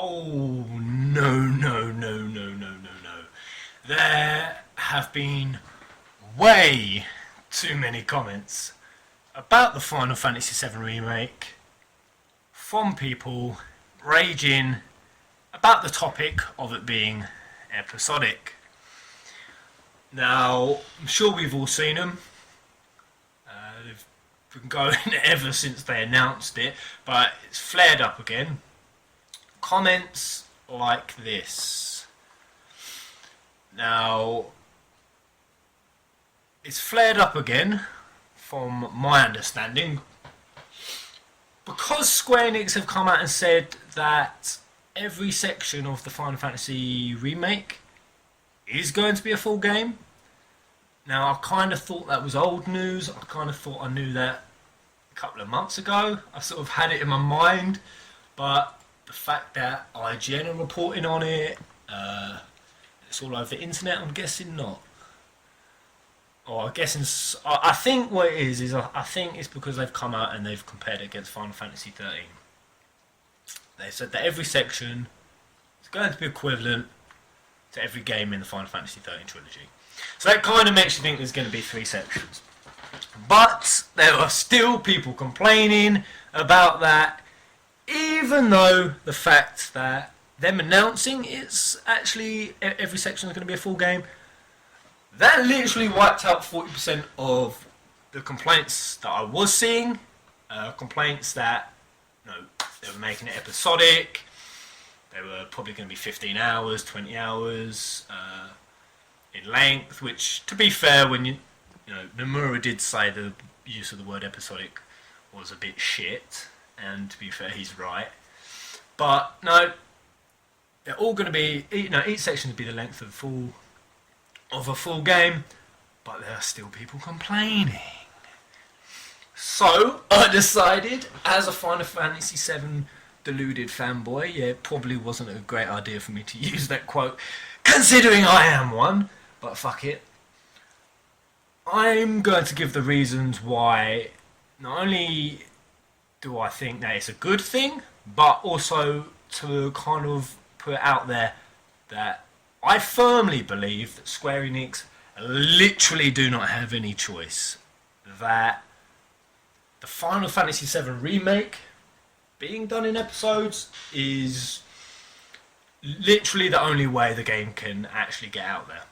Oh, no, no, no, no, no, no, no. There have been way too many comments about the Final Fantasy VII Remake from people raging about the topic of it being episodic. Now, I'm sure we've all seen them. They've been going ever since they announced it, but it's flared up again. Comments like this. Now, it's flared up again, from my understanding, because Square Enix have come out and said that every section of the Final Fantasy remake is going to be a full game. Now, I kind of thought that was old news. I kind of thought I knew that a couple of months ago. I sort of had it in my mind, but the fact that IGN are reporting on it, it's all over the internet, I'm guessing not. Or I'm guessing, I think what it is I think it's because they've come out and they've compared it against Final Fantasy XIII. They said that every section is going to be equivalent to every game in the Final Fantasy XIII trilogy. So that kind of makes you think there's going to be 3 sections. But there are still people complaining about that, even though the fact that them announcing it's actually every section is going to be a full game, that literally wiped out 40% of the complaints that I was seeing. Complaints that they were making it episodic. They were probably going to be 15 hours, 20 hours in length, which, to be fair, when Nomura did say the use of the word episodic was a bit shit, and to be fair, he's right. But no, they're all going to be, each section will be the length of a full game, but there are still people complaining. So I decided, as a Final Fantasy VII deluded fanboy, it probably wasn't a great idea for me to use that quote, considering I am one, but fuck it. I'm going to give the reasons why not only do I think that it's a good thing, but also to kind of put it out there that I firmly believe that Square Enix literally do not have any choice. That the Final Fantasy VII Remake being done in episodes is literally the only way the game can actually get out there.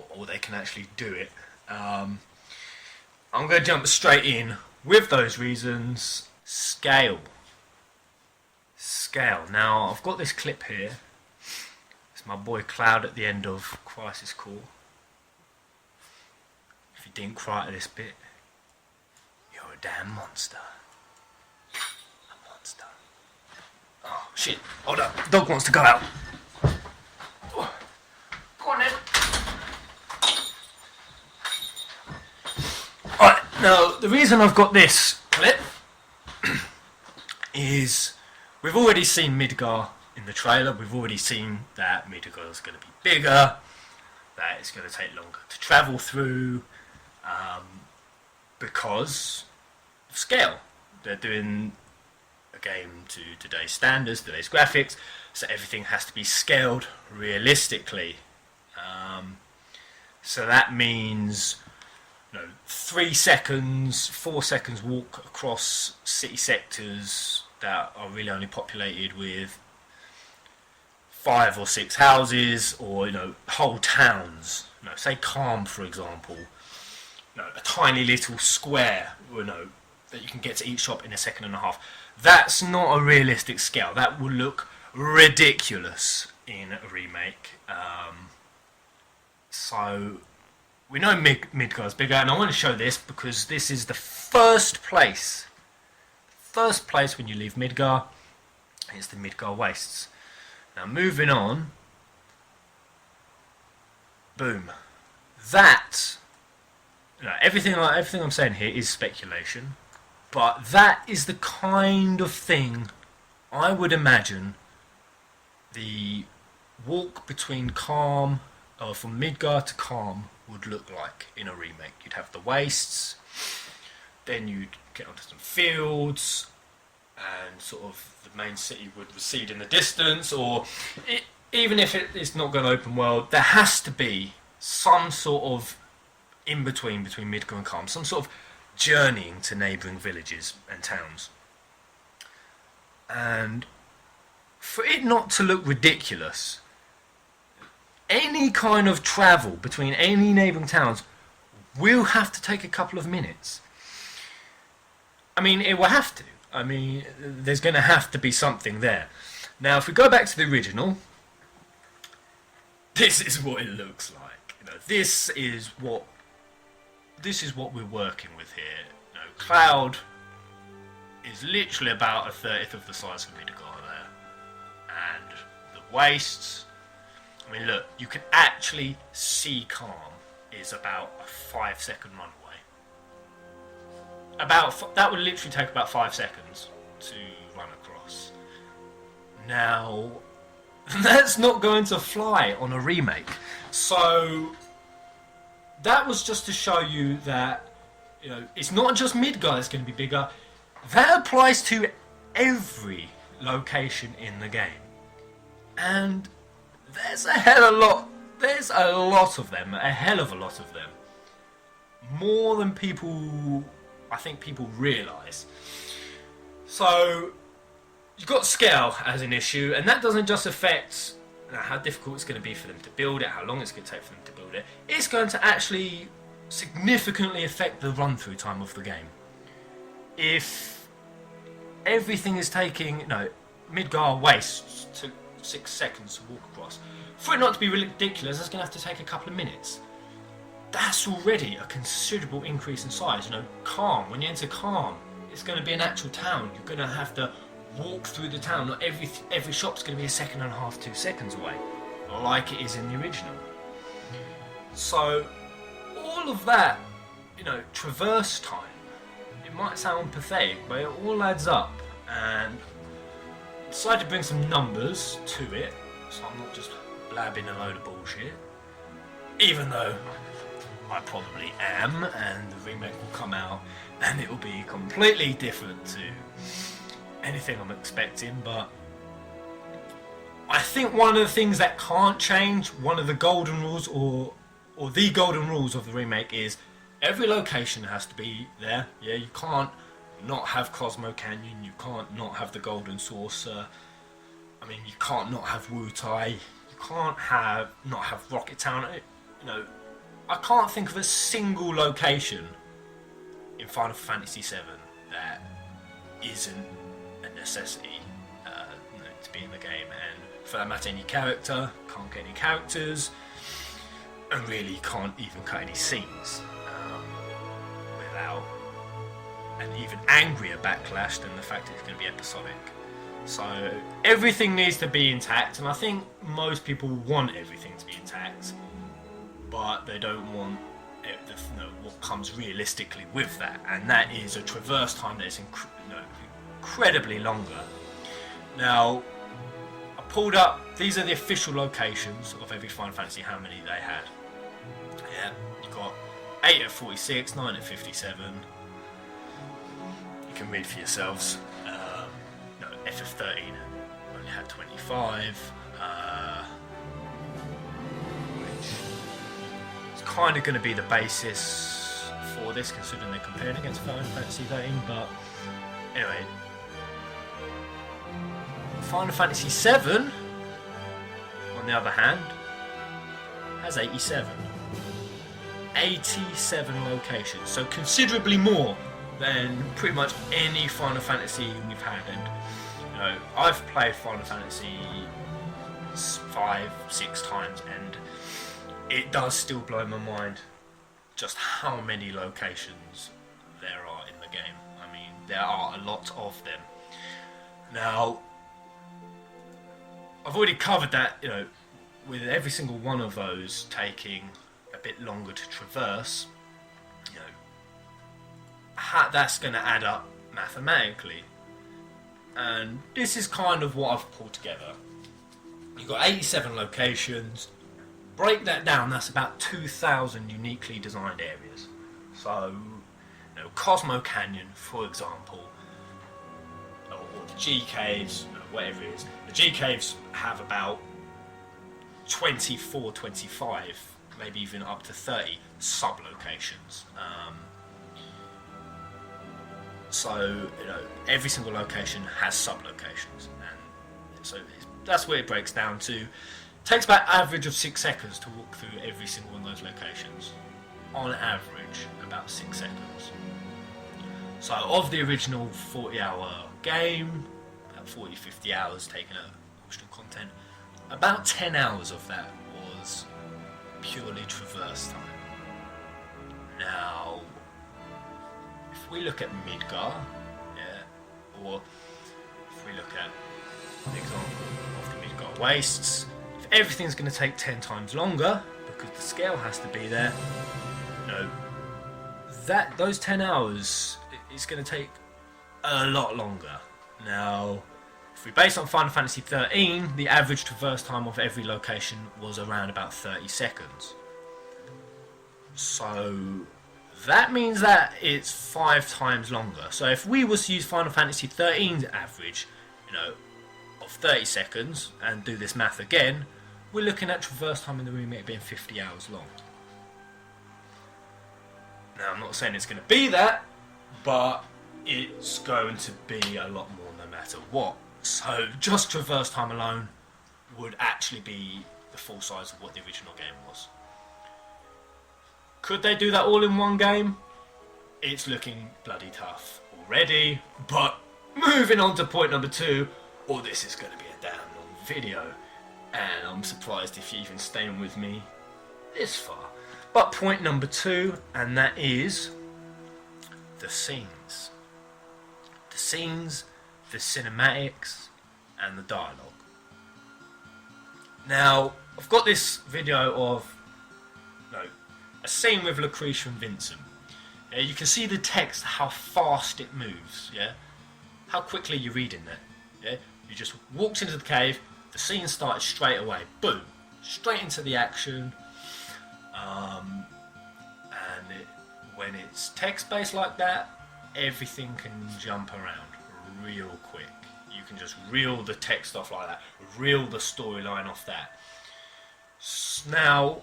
Or they can actually do it. I'm going to jump straight in with those reasons. Scale. Now, I've got this clip here. It's my boy Cloud at the end of Crisis Core. If you didn't cry at this bit, you're a damn monster. A monster. Oh, shit. Hold up. Dog wants to go out. Go on then. Alright, now, the reason I've got this clip is we've already seen Midgar in the trailer. We've already seen that Midgar is going to be bigger, that it's going to take longer to travel through, because of scale. They're doing a game to today's standards, today's graphics, so everything has to be scaled realistically. So that means 3 seconds, 4 seconds walk across city sectors that are really only populated with 5 or 6 houses, or whole towns. Say Calm, for example. A tiny little square, that you can get to each shop in a second and a half. That's not a realistic scale. That would look ridiculous in a remake. So we know Midgar's bigger, and I want to show this because this is the first place when you leave Midgar. It's the Midgar Wastes. Now moving on, boom. That, everything I'm saying here is speculation, but that is the kind of thing I would imagine the walk between Calm, from Midgar to Calm, would look like in a remake. You'd have the wastes, then you'd get onto some fields, and sort of the main city would recede in the distance, or even if it's not going to open world, there has to be some sort of in-between between Midgar and Calm, some sort of journeying to neighbouring villages and towns. And for it not to look ridiculous, any kind of travel between any neighbouring towns will have to take a couple of minutes. I mean, it will have to. I mean, there's going to have to be something there. Now, if we go back to the original, this is what it looks like. You know, this is what we're working with here. You know, Cloud is literally about 1/30 of the size of Midgar there, and the wastes. I mean, look, you can actually see Calm is about a 5-second runaway. That would literally take about 5 seconds to run across. Now, that's not going to fly on a remake. So that was just to show you that, you know, it's not just Midgar that's going to be bigger. That applies to every location in the game, and there's a hell of a lot. There's a lot of them, a hell of a lot of them, more than I think people realise. So you've got scale as an issue, and that doesn't just affect how difficult it's going to be for them to build it, how long it's going to take for them to build it. It's going to actually significantly affect the run-through time of the game. If everything is taking, Midgar wastes took 6 seconds to walk across, for it not to be ridiculous, that's going to have to take a couple of minutes. That's already a considerable increase in size. Calm, when you enter Calm, it's going to be an actual town. You're going to have to walk through the town. Not every shop's going to be 1.5 seconds, 2 seconds away, like it is in the original. So all of that, traverse time, it might sound pathetic, but it all adds up. And I decided to bring some numbers to it, so I'm not just blabbing a load of bullshit, even though I probably am, and the remake will come out and it will be completely different to anything I'm expecting. But I think one of the things that can't change, one of the golden rules, or the golden rules of the remake, is every location has to be there. Yeah, you can't not have Cosmo Canyon, you can't not have the Golden Saucer, you can't not have Wutai, you can't not have Rocket Town. I can't think of a single location in Final Fantasy VII that isn't a necessity to be in the game. And for that matter, any character, can't get any characters, and really can't even cut any scenes without an even angrier backlash than the fact it's going to be episodic. So everything needs to be intact, and I think most people want everything to be intact, but they don't want what comes realistically with that, and that is a traverse time that is incredibly longer. Now, I pulled up, these are the official locations of every Final Fantasy, how many they had. Yeah, you got 8 at 46, 9 at 57. You can read for yourselves. FF13 only had 25. Kind of going to be the basis for this, considering they're comparing against Final Fantasy XIII. But anyway, Final Fantasy VII, on the other hand, has 87 locations, so considerably more than pretty much any Final Fantasy we've had. And I've played Final Fantasy 5, 6 times, and it does still blow my mind just how many locations there are in the game. There are a lot of them. Now, I've already covered that, with every single one of those taking a bit longer to traverse, that's going to add up mathematically. And this is kind of what I've pulled together. You've got 87 locations. Break that down, that's about 2,000 uniquely designed areas. So, Cosmo Canyon, for example, or the G caves, whatever it is. The G caves have about 24, 25, maybe even up to 30 sub-locations. So, every single location has sub-locations, and so that's where it breaks down to. It takes about average of 6 seconds to walk through every single one of those locations. On average, about 6 seconds. So, of the original 40-hour game, about 40, 50 hours taken out of optional content, about 10 hours of that was purely traverse time. Now, if we look at Midgar, or if we look at the example of the Midgar Wastes, if everything's going to take 10 times longer, because the scale has to be there, those 10 hours is going to take a lot longer. Now, if we base on Final Fantasy XIII, the average traverse time of every location was around about 30 seconds. So that means that it's 5 times longer. So if we was to use Final Fantasy XIII's average, of 30 seconds, and do this math again, we're looking at traverse time in the remake being 50 hours long. Now, I'm not saying it's going to be that, but it's going to be a lot more no matter what. So just traverse time alone would actually be the full size of what the original game was. Could they do that all in one game? It's looking bloody tough already, but moving on to point number 2, this is going to be a damn long video, and I'm surprised if you're even staying with me this far. But point number 2, and that is the scenes. The scenes, the cinematics, and the dialogue. Now, I've got this video of a scene with Lucretia and Vincent. You can see the text, how fast it moves, how quickly you're reading that. You just walked into the cave, the scene started straight away, boom, straight into the action. When it's text-based like that, everything can jump around real quick. You can just reel the text off like that, reel the storyline off that. Now,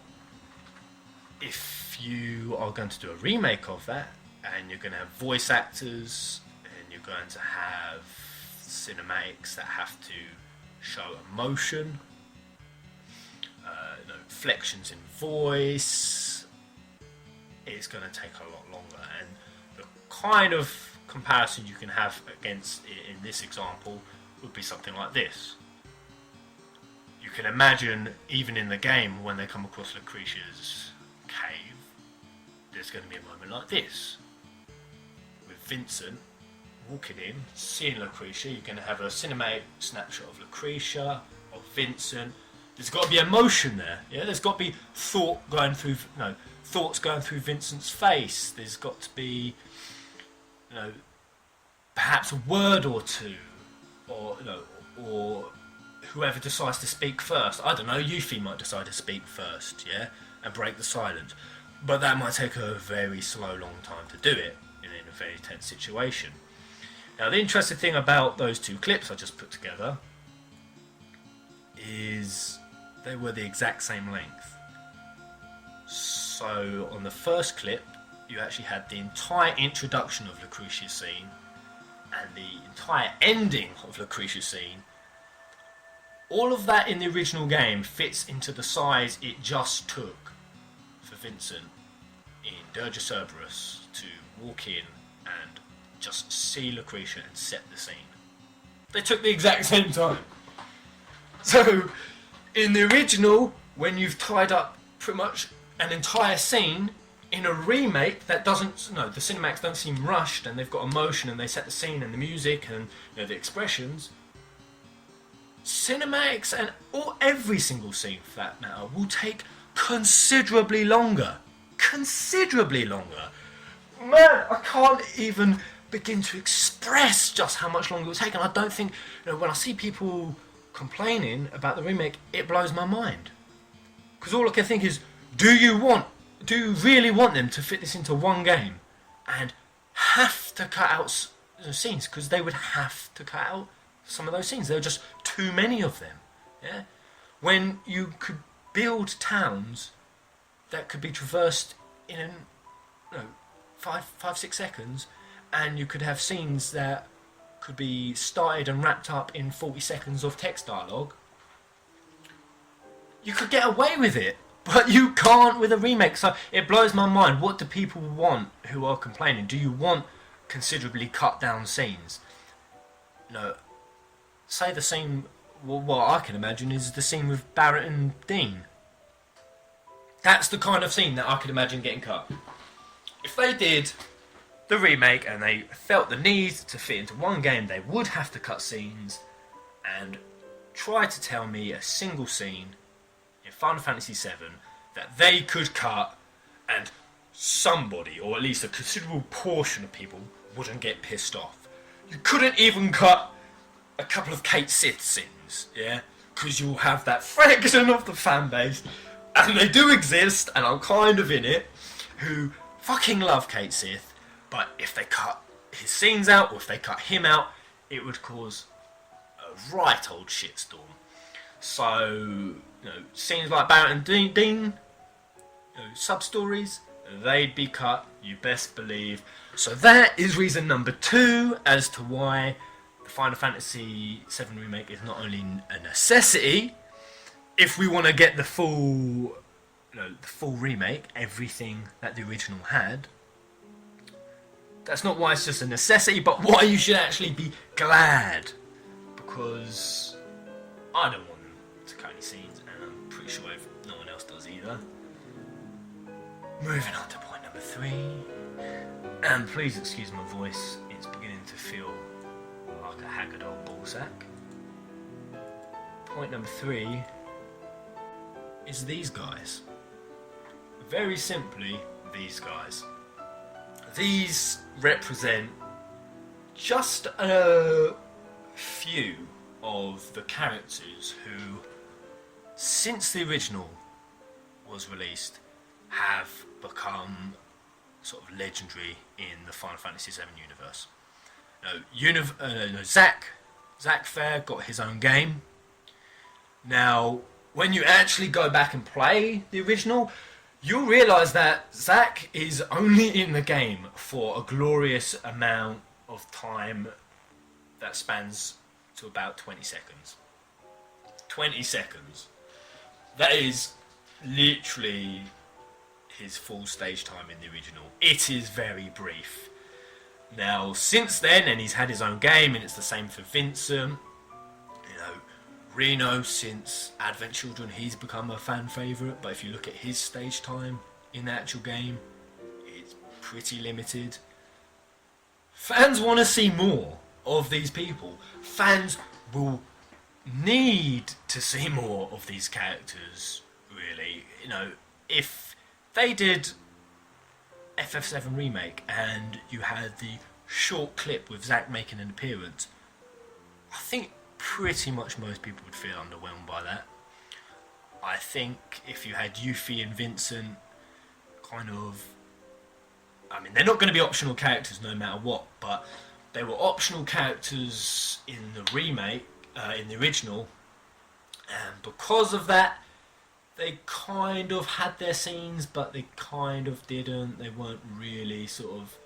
if you are going to do a remake of that, and you're going to have voice actors, and you're going to have cinematics that have to show emotion, inflections in voice, it's going to take a lot longer. And the kind of comparison you can have against it in this example would be something like this. You can imagine, even in the game, when they come across Lucretia's cave, there's going to be a moment like this. With Vincent walking in, seeing Lucretia, you're going to have a cinematic snapshot of Lucretia, of Vincent. There's got to be emotion there. There's got to be thoughts going through Vincent's face. There's got to be, perhaps a word or two, or whoever decides to speak first. I don't know, Yuffie might decide to speak first, and break the silence. But that might take a very slow, long time to do it in a very tense situation. Now, the interesting thing about those 2 clips I just put together is they were the exact same length. So, on the first clip, you actually had the entire introduction of Lucretia's scene and the entire ending of Lucretia's scene. All of that in the original game fits into the size it just took for Vincent in Dirge of Cerberus to walk in and just see Lucretia and set the scene. They took the exact same time. So, in the original, when you've tied up pretty much an entire scene, in a remake that doesn't, the cinematics don't seem rushed, and they've got emotion, and they set the scene and the music and the expressions. Cinematics and every single scene for that matter will take considerably longer. Considerably longer. Man, I can't even begin to express just how much longer it will take. And I don't think, when I see people complaining about the remake, it blows my mind. Because all I can think is, do you really want them to fit this into one game and have to cut out scenes, because they would have to cut out some of those scenes. There were just too many of them. Yeah, when you could build towns that could be traversed in 5-6 seconds, and you could have scenes that could be started and wrapped up in 40 seconds of text dialogue. You could get away with it, but you can't with a remake. So it blows my mind. What do people want who are complaining? Do you want considerably cut down scenes? No. Say the scene, what I can imagine is the scene with Barrett and Dean. That's the kind of scene that I could imagine getting cut. If they did the remake and they felt the need to fit into one game, they would have to cut scenes and try to tell me a single scene in Final Fantasy VII that they could cut and somebody, or at least a considerable portion of people, wouldn't get pissed off. You couldn't even cut a couple of Kate Sith scenes, yeah? Because you'll have that fraction of the fan base, and they do exist, and I'm kind of in it, who fucking love Kate Sith, but if they cut his scenes out, or if they cut him out, it would cause a right old shitstorm. So, scenes like Barrett and Dean, sub-stories, they'd be cut, you best believe. So that is reason number 2 as to why the Final Fantasy VII Remake is not only a necessity, if we want to get the full remake, everything that the original had. That's not why it's just a necessity, but why you should actually be glad. Because I don't want them to cut any scenes, and I'm pretty sure no one else does either. Moving on to point number 3. And please excuse my voice, it's beginning to feel like a haggard old ballsack. Point number 3 is these guys. Very simply, these guys. These represent just a few of the characters who, since the original was released, have become sort of legendary in the Final Fantasy VII universe. Zack Fair got his own game. Now, when you actually go back and play the original, you'll realise that Zack is only in the game for a glorious amount of time that spans to about 20 seconds. 20 seconds. That is literally his full stage time in the original. It is very brief. Now, since then, and he's had his own game, and it's the same for Vincent, Reno, since Advent Children, he's become a fan favourite, but if you look at his stage time in the actual game, it's pretty limited. Fans want to see more of these people. Fans will need to see more of these characters, really. If they did FF7 Remake and you had the short clip with Zack making an appearance, I think pretty much most people would feel underwhelmed by that. I think if you had Yuffie and Vincent they're not going to be optional characters no matter what, but they were optional characters in the remake, in the original, and because of that, they kind of had their scenes, but they kind of didn't. They weren't really sort of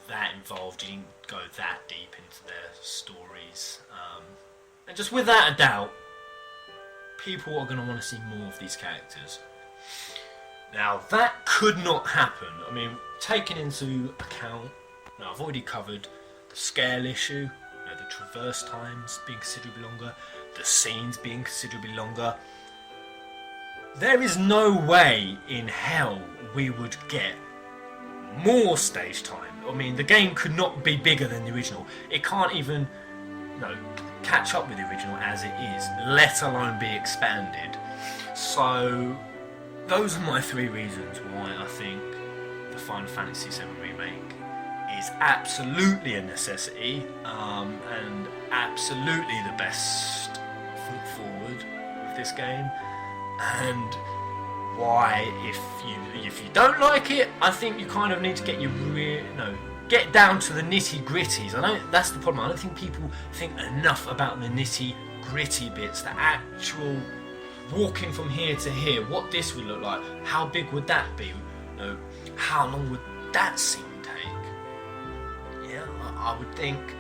that involved. You didn't go that deep into their stories. And just without a doubt, people are going to want to see more of these characters. Now, that could not happen. Taking into account, I've already covered the scale issue, the traverse times being considerably longer, the scenes being considerably longer. There is no way in hell we would get more stage time. The game could not be bigger than the original. It can't even catch up with the original as it is, let alone be expanded. So those are my 3 reasons why I think the Final Fantasy VII Remake is absolutely a necessity, and absolutely the best foot forward with this game. And why, if you don't like it, I think you kind of need to get your get down to the nitty gritties. That's the problem. I don't think people think enough about the nitty gritty bits, the actual walking from here to here, what this would look like, how big would that be, how long would that scene take. Yeah, I would think,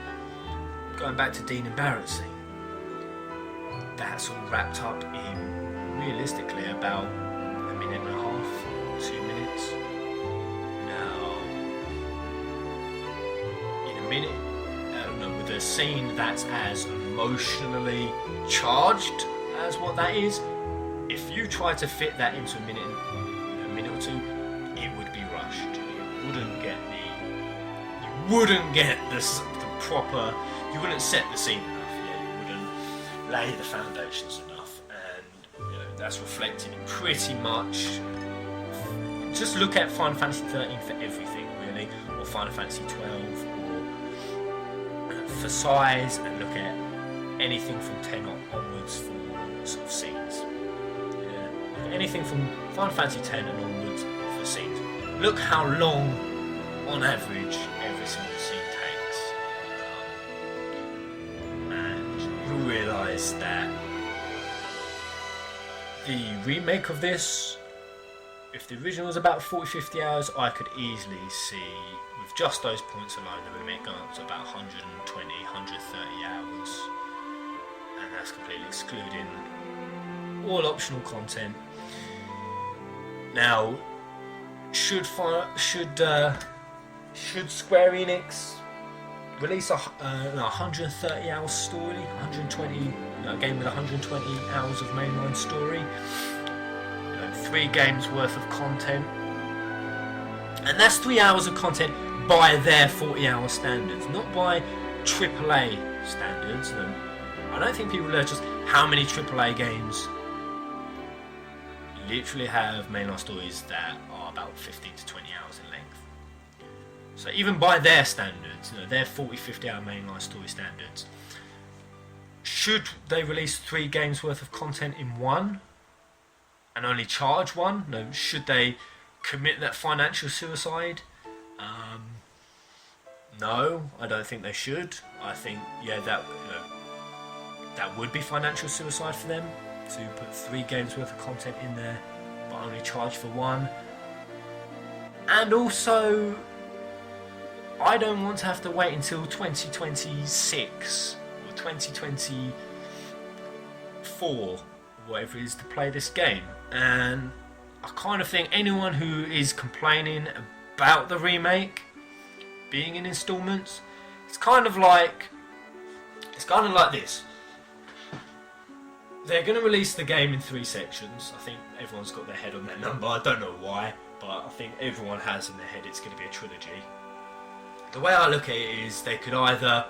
going back to Dean and Barrett's scene, that's all wrapped up in realistically about a minute and a half, 2 minutes. Now, in a minute, with a scene that's as emotionally charged as what that is, if you try to fit that into a minute or two, it would be rushed. You wouldn't get the proper. You wouldn't set the scene enough. Yeah, you wouldn't lay the foundations enough, and that's reflected in pretty much. Just look at Final Fantasy 13 for everything, really, or Final Fantasy 12, or for size, and look at anything from 10 onwards for sort of scenes. Yeah. Anything from Final Fantasy 10 and onwards for scenes. Look how long, on average, every single scene takes. And you'll realise that the remake of this, if the original was about 40-50 hours, I could easily see, with just those points alone, the remake going up to about 120, 130 hours. And that's completely excluding all optional content. Now, should Square Enix release a 130 hour story, 120 a game with 120 hours of mainline story, 3 games worth of content, and that's 3 hours of content by their 40-hour standards, not by AAA standards. I don't think people know just how many AAA games literally have mainline stories that are about 15 to 20 hours in length. So even by their standards, their 40-50 hour mainline story standards, should they release 3 games worth of content in one and only charge one? No, should they commit that financial suicide? No, I don't think they should. I think that would be financial suicide for them, to put 3 games worth of content in there but only charge for one. And also, I don't want to have to wait until 2026 or 2024, whatever it is, to play this game. And I kind of think anyone who is complaining about the remake being in installments, it's kind of like this. They're going to release the game in 3 sections. I think everyone's got their head on that number. I don't know why, but I think everyone has in their head it's going to be a trilogy. The way I look at it is they could either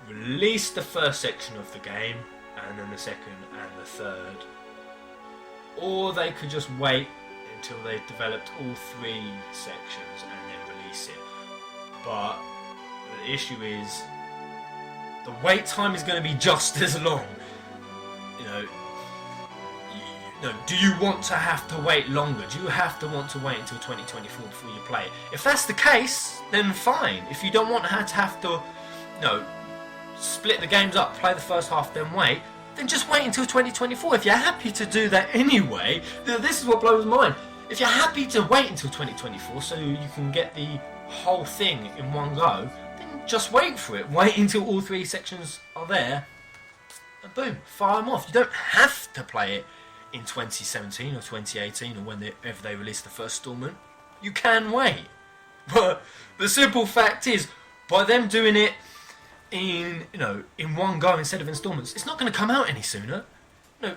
release the first section of the game and then the second and the third, or they could just wait until they've developed all 3 sections and then release it. But the issue is, the wait time is going to be just as long. Do you want to have to wait longer? Do you have to want to wait until 2024 before you play it? If that's the case, then fine. If you don't want to have to, split the games up, play the first half, then wait, then just wait until 2024. If you're happy to do that anyway, this is what blows my mind. If you're happy to wait until 2024 so you can get the whole thing in one go, then just wait for it. Wait until all 3 sections are there, and boom, fire them off. You don't have to play it in 2017 or 2018 or whenever they release the first installment. You can wait. But the simple fact is, by them doing it in one go instead of installments, it's not going to come out any sooner. The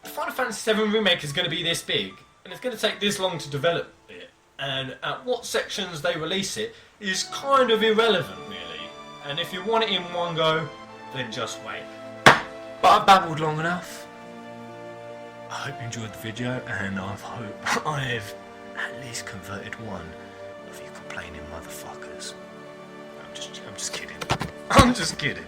Final Fantasy VII remake is going to be this big, and it's going to take this long to develop it. And at what sections they release it is kind of irrelevant, really. And if you want it in one go, then just wait. But I've babbled long enough. I hope you enjoyed the video, and I hope I've at least converted one of you complaining motherfuckers. I'm just kidding. I'm just kidding.